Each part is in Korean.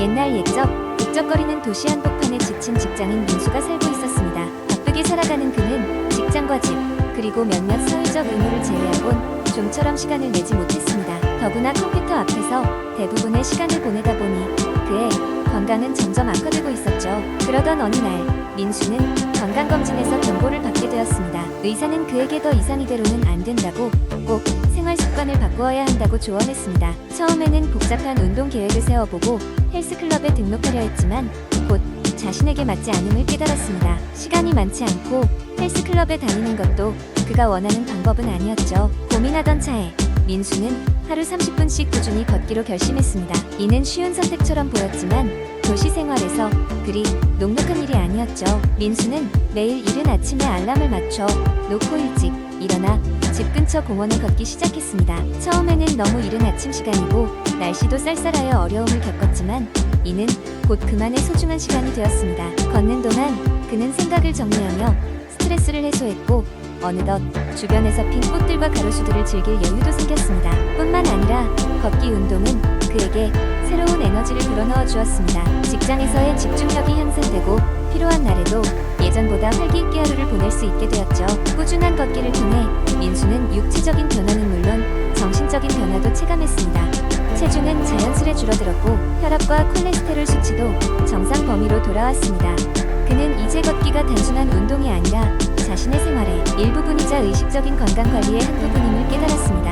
옛날 옛적 북적거리는 도시 한복판에 지친 직장인 민수가 살고 있었습니다. 바쁘게 살아가는 그는 직장과 집, 그리고 몇몇 사회적 의무를 제외하곤 좀처럼 시간을 내지 못했습니다. 더구나 컴퓨터 앞에서 대부분의 시간을 보내다 보니 그의 건강은 점점 악화되고 있었죠. 그러던 어느 날 민수는 건강검진에서 경고를 받게 되었습니다. 의사는 그에게 더 이상 이대로는 안 된다고, 꼭 생활 습관을 바꾸어야 한다고 조언했습니다. 처음에는 복잡한 운동 계획을 세워보고 헬스클럽에 등록하려 했지만 곧 자신에게 맞지 않음을 깨달았습니다. 시간이 많지 않고 헬스클럽에 다니는 것도 그가 원하는 방법은 아니었죠. 고민하던 차에 민수는 하루 30분씩 꾸준히 걷기로 결심했습니다. 이는 쉬운 선택처럼 보였지만 도시 생활에서 그리 녹록한 일이 아니었죠. 민수는 매일 이른 아침에 알람을 맞춰 놓고 일찍 일어나 집 근처 공원을 걷기 시작했습니다. 처음에는 너무 이른 아침 시간이고 날씨도 쌀쌀하여 어려움을 겪었지만 이는 곧 그만의 소중한 시간이 되었습니다. 걷는 동안 그는 생각을 정리하며 스트레스를 해소했고 어느덧 주변에서 핀 꽃들과 가로수들을 즐길 여유도 생겼습니다. 뿐만 아니라 걷기 운동은 그에게 새로운 에너지를 불어넣어 주었습니다. 직장에서의 집중력이 향상되고 필요한 날에도 예전보다 활기 있게 하루를 보낼 수 있게 되었죠. 꾸준한 걷기를 통해 민수는 육체적인 변화는 물론 정신적인 변화도 체감했습니다. 체중은 자연스레 줄어들었고 혈압과 콜레스테롤 수치도 정상 범위로 돌아왔습니다. 그는 이제 걷기가 단순한 운동이 아니라 자신의 생활의 일부분이자 의식적인 건강관리의 한 부분임을 깨달았습니다.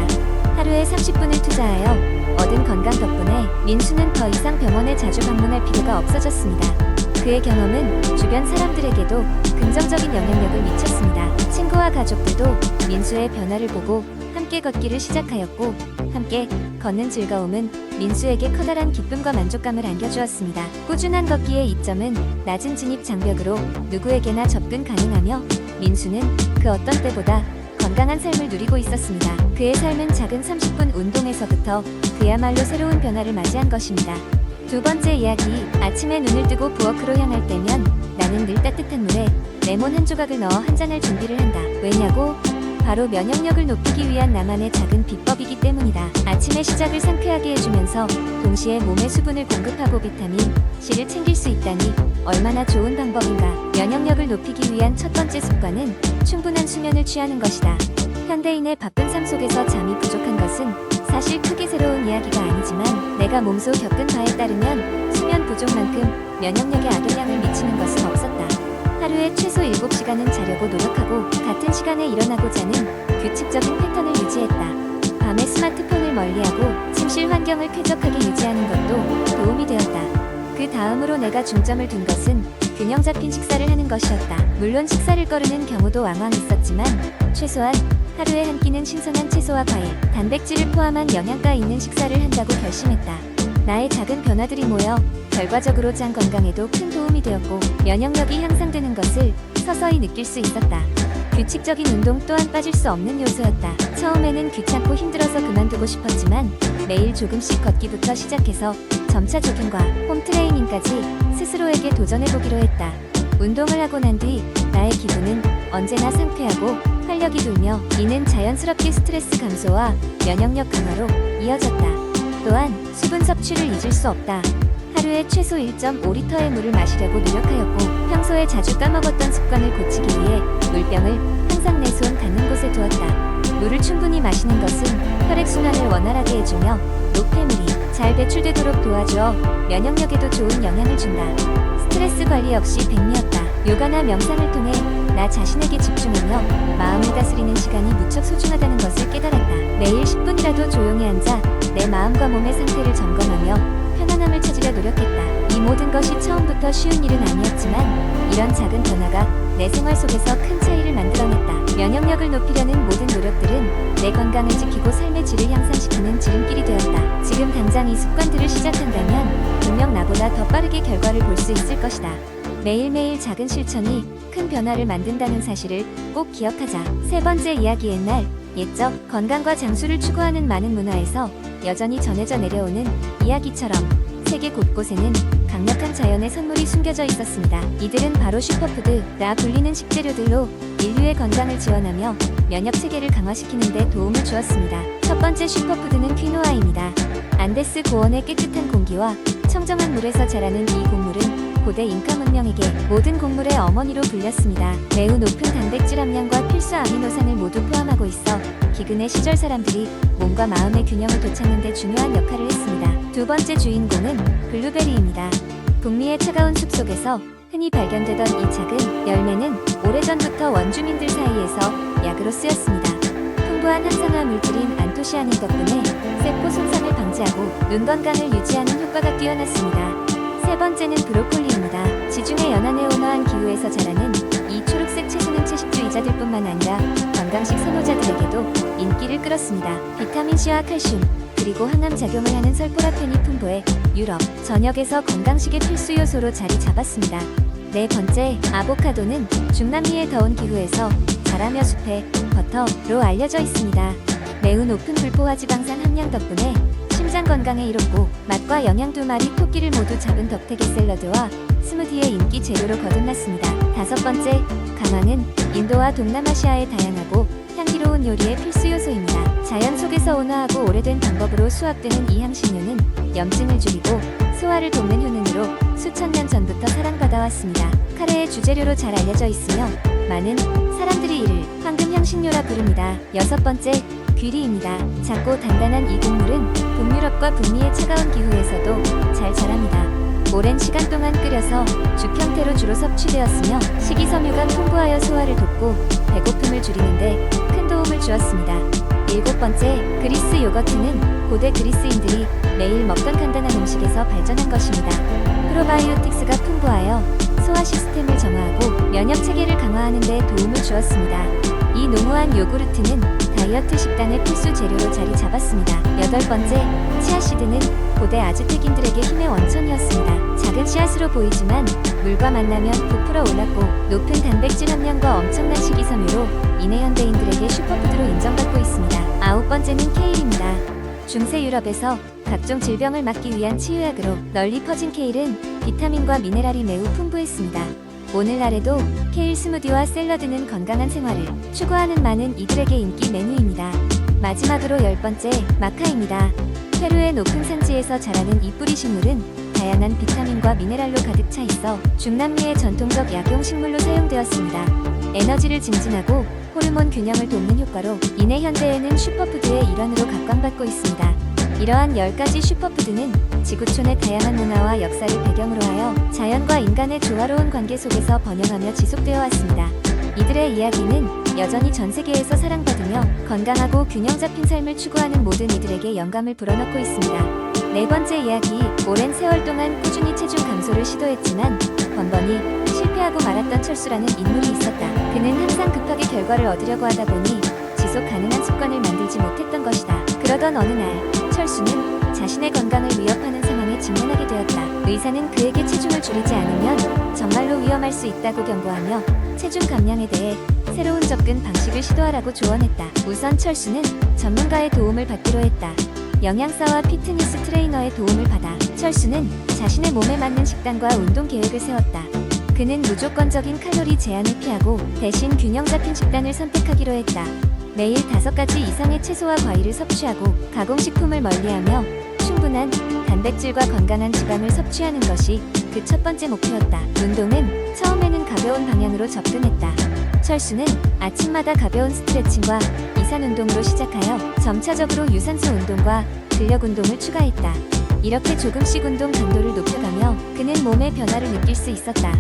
하루에 30분을 투자하여 얻은 건강 덕분에 민수는 더 이상 병원에 자주 방문할 필요가 없어졌습니다. 그의 경험은 주변 사람들에게도 긍정적인 영향력을 미쳤습니다. 친구와 가족들도 민수의 변화를 보고 함께 걷기를 시작하였고 함께 걷는 즐거움은 민수에게 커다란 기쁨과 만족감을 안겨주었습니다. 꾸준한 걷기의 이점은 낮은 진입 장벽으로 누구에게나 접근 가능하며 민수는 그 어떤 때보다 건강한 삶을 누리고 있었습니다. 그의 삶은 작은 30분 운동에서부터 그야말로 새로운 변화를 맞이한 것입니다. 두 번째 이야기, 아침에 눈을 뜨고 부엌으로 향할 때면 나는 늘 따뜻한 물에 레몬 한 조각을 넣어 한 잔할 준비를 한다. 왜냐고? 바로 면역력을 높이기 위한 나만의 작은 비법이기 때문이다. 아침의 시작을 상쾌하게 해주면서 동시에 몸에 수분을 공급하고 비타민 C를 챙길 수 있다니 얼마나 좋은 방법인가. 면역력을 높이기 위한 첫 번째 습관은 충분한 수면을 취하는 것이다. 현대인의 바쁜 삶 속에서 잠이 부족한 것은 사실 크게 새로운 이야기가 아니지만 내가 몸소 겪은 바에 따르면 수면 부족만큼 면역력에 악영향을 미치는 것은 없었다. 하루에 최소 7시간은 자려고 노력하고 같은 시간에 일어나고 자는 규칙적인 패턴을 유지했다. 밤에 스마트폰을 멀리하고 침실 환경을 쾌적하게 유지하는 것도 도움이 되었다. 그 다음으로 내가 중점을 둔 것은 균형 잡힌 식사를 하는 것이었다. 물론 식사를 거르는 경우도 왕왕 있었지만 최소한 하루에 한 끼는 신선한 채소와 과일, 단백질을 포함한 영양가 있는 식사를 한다고 결심했다. 나의 작은 변화들이 모여 결과적으로 장 건강에도 큰 도움이 되었고 면역력이 향상되는 것을 서서히 느낄 수 있었다. 규칙적인 운동 또한 빠질 수 없는 요소였다. 처음에는 귀찮고 힘들어서 그만두고 싶었지만 매일 조금씩 걷기부터 시작해서 점차 조깅과 홈트레이닝까지 스스로에게 도전해보기로 했다. 운동을 하고 난 뒤 나의 기분은 언제나 상쾌하고 활력이 돌며 이는 자연스럽게 스트레스 감소와 면역력 강화로 이어졌다. 또한 수분 섭취를 잊을 수 없다. 하루에 최소 1.5리터의 물을 마시려고 노력하였고 평소에 자주 까먹었던 습관을 고치기 위해 물병을 항상 내 손 닿는 곳에 두었다. 물을 충분히 마시는 것은 혈액순환을 원활하게 해주며 노폐물이 잘 배출되도록 도와주어 면역력에도 좋은 영향을 준다. 스트레스 관리 역시 백미였다. 요가나 명상을 통해 나 자신에게 집중하며 마음을 다스리는 시간이 무척 소중하다는 것을 깨달았다. 매일 10분이라도 조용히 앉아 내 마음과 몸의 상태를 점검하며 편안함을 찾으려 노력했다. 이 모든 것이 처음부터 쉬운 일은 아니었지만 이런 작은 변화가 내 생활 속에서 큰 차이를 만들어냈다. 면역력을 높이려는 모든 노력들은 내 건강을 지키고 삶의 질을 향상시키는 지름길이 되었다. 지금 당장 이 습관들을 시작한다면 분명 나보다 더 빠르게 결과를 볼 수 있을 것이다. 매일매일 작은 실천이 큰 변화를 만든다는 사실을 꼭 기억하자. 세 번째 이야기, 옛날 옛적 건강과 장수를 추구하는 많은 문화에서 여전히 전해져 내려오는 이야기처럼 세계 곳곳에는 강력한 자연의 선물이 숨겨져 있었습니다. 이들은 바로 슈퍼푸드라 불리는 식재료들로 인류의 건강을 지원하며 면역 체계를 강화시키는 데 도움을 주었습니다. 첫 번째 슈퍼푸드는 퀴노아입니다. 안데스 고원의 깨끗한 공기와 청정한 물에서 자라는 이 곡물은 고대 잉카 문명에게 모든 곡물의 어머니로 불렸습니다. 매우 높은 단백질 함량과 필수 아미노산을 모두 포함하고 있어 기근의 시절 사람들이 몸과 마음의 균형을 되찾는 데 중요한 역할을 했습니다. 두 번째 주인공은 블루베리입니다. 북미의 차가운 숲속에서 흔히 발견되던 이 작은 열매는 오래전부터 원주민들 사이에서 약으로 쓰였습니다. 풍부한 항산화 물질인 안토시아닌 덕분에 세포 손상을 방지하고 눈 건강을 유지하는 효과가 뛰어났습니다. 세 번째는 브로콜리입니다. 지중해 연안의 온화한 기후에서 자라는 이 초록색 채소는 채식주의자들뿐만 아니라 건강식 선호자들에게도 인기를 끌었습니다. 비타민C와 칼슘, 그리고 항암 작용을 하는 설포라펜이 풍부해 유럽 전역에서 건강식의 필수 요소로 자리 잡았습니다. 네 번째, 아보카도는 중남미의 더운 기후에서 자라며 숲의 버터로 알려져 있습니다. 매우 높은 불포화 지방산 함량 덕분에 심장 건강에 이롭고 맛과 영양 두 마리 토끼를 모두 잡은 덕태기 샐러드와 스무디의 인기 재료로 거듭났습니다. 다섯 번째, 강황은 인도와 동남아시아의 다양하고 향기로운 요리의 필수 요소입니다. 자연 속에서 온화하고 오래된 방법으로 수확되는 이 향신료는 염증을 줄이고 소화를 돕는 효능으로 수천 년 전부터 사랑받아왔습니다. 카레의 주재료로 잘 알려져 있으며 많은 사람들이 이를 황금 향신료라 부릅니다. 여섯 번째, 귀리입니다. 작고 단단한 이 곡물은 북유럽과 북미의 차가운 기후에서도 잘 자랍니다. 오랜 시간 동안 끓여서 죽 형태로 주로 섭취되었으며 식이섬유가 풍부하여 소화를 돕고 배고픔을 줄이는데 큰 도움을 주었습니다. 일곱 번째, 그리스 요거트는 고대 그리스인들이 매일 먹던 간단한 음식에서 발전한 것입니다. 프로바이오틱스가 풍부하여 소화 시스템을 정화하고 면역 체계를 강화하는 데 도움을 주었습니다. 이 농후한 요구르트는 다이어트 식단의 필수 재료로 자리 잡았습니다. 여덟 번째, 치아씨드는 고대 아즈텍인들에게 힘의 원천이었습니다. 작은 씨앗으로 보이지만 물과 만나면 부풀어 올랐고 높은 단백질 함량과 엄청난 식이섬유로 이내 현대인들에게 슈퍼푸드로 인정받고 있습니다. 아홉 번째는 케일입니다. 중세 유럽에서 각종 질병을 막기 위한 치유약으로 널리 퍼진 케일은 비타민과 미네랄이 매우 풍부했습니다. 오늘날에도 케일 스무디와 샐러드는 건강한 생활을 추구하는 많은 이들에게 인기 메뉴입니다. 마지막으로 열 번째, 마카입니다. 페루의 높은 산지에서 자라는 이 뿌리 식물은 다양한 비타민과 미네랄로 가득 차 있어 중남미의 전통적 약용 식물로 사용되었습니다. 에너지를 증진하고 호르몬 균형을 돕는 효과로 이내 현대에는 슈퍼푸드의 일환으로 각광받고 있습니다. 이러한 10가지 슈퍼푸드는 지구촌의 다양한 문화와 역사를 배경으로 하여 자연과 인간의 조화로운 관계 속에서 번영하며 지속되어 왔습니다. 이들의 이야기는 여전히 전 세계에서 사랑받으며 건강하고 균형 잡힌 삶을 추구하는 모든 이들에게 영감을 불어넣고 있습니다. 네 번째 이야기, 오랜 세월 동안 꾸준히 체중 감소를 시도했지만 번번이 실패하고 말았던 철수라는 인물이 있었다. 그는 항상 급하게 결과를 얻으려고 하다 보니 지속 가능한 습관을 만들지 못했던 것이다. 그러던 어느 날 철수는 자신의 건강을 위협하는 상황에 직면하게 되었다. 의사는 그에게 체중을 줄이지 않으면 정말로 위험할 수 있다고 경고하며 체중 감량에 대해 새로운 접근 방식을 시도하라고 조언했다. 우선 철수는 전문가의 도움을 받기로 했다. 영양사와 피트니스 트레이너의 도움을 받아 철수는 자신의 몸에 맞는 식단과 운동 계획을 세웠다. 그는 무조건적인 칼로리 제한을 피하고 대신 균형 잡힌 식단을 선택하기로 했다. 매일 5가지 이상의 채소와 과일을 섭취하고 가공식품을 멀리하며 충분한 단백질과 건강한 지방을 섭취하는 것이 그 첫 번째 목표였다. 운동은 처음에는 가벼운 방향으로 접근했다. 철수는 아침마다 가벼운 스트레칭과 이산 운동으로 시작하여 점차적으로 유산소 운동과 근력 운동을 추가했다. 이렇게 조금씩 운동 강도를 높여가며 그는 몸의 변화를 느낄 수 있었다.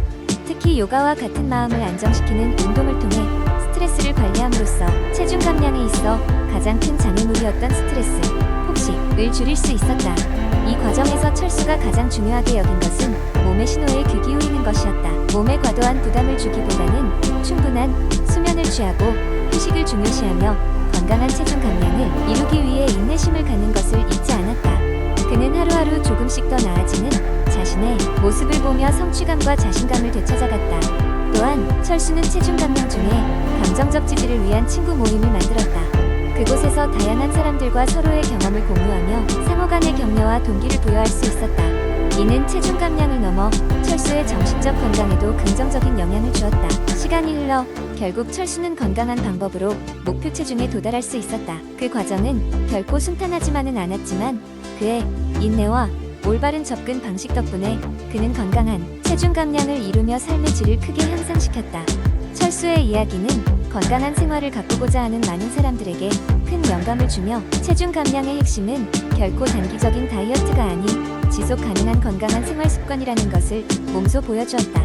특히 요가와 같은 마음을 안정시키는 운동을 통해 스트레스를 관리함으로써 체중 감량에 있어 가장 큰 장애물이었던 스트레스, 폭식을 줄일 수 있었다. 이 과정에서 철수가 가장 중요하게 여긴 것은 몸의 신호에 귀 기울이는 것이었다. 몸에 과도한 부담을 주기보다는 충분한 수면을 취하고 휴식을 중요시하며 건강한 체중 감량을 이루기 위해 인내심을 갖는 것을 잊지 않았다. 그는 하루하루 조금씩 더 나아지는 자신의 모습을 보며 성취감과 자신감을 되찾아갔다. 또한 철수는 체중 감량 중에 감정적 지지를 위한 친구 모임을 만들었다. 그곳에서 다양한 사람들과 서로의 경험을 공유하며 상호 간의 격려와 동기를 부여할 수 있었다. 이는 체중 감량을 넘어 철수의 정신적 건강에도 긍정적인 영향을 주었다. 시간이 흘러 결국 철수는 건강한 방법으로 목표 체중에 도달할 수 있었다. 그 과정은 결코 순탄하지만은 않았지만 그의 인내와 올바른 접근 방식 덕분에 그는 건강한 체중 감량을 이루며 삶의 질을 크게 향상시켰다. 철수의 이야기는 건강한 생활을 가꾸고자 하는 많은 사람들에게 큰 영감을 주며 체중 감량의 핵심은 결코 단기적인 다이어트가 아닌 지속 가능한 건강한 생활 습관이라는 것을 몸소 보여주었다.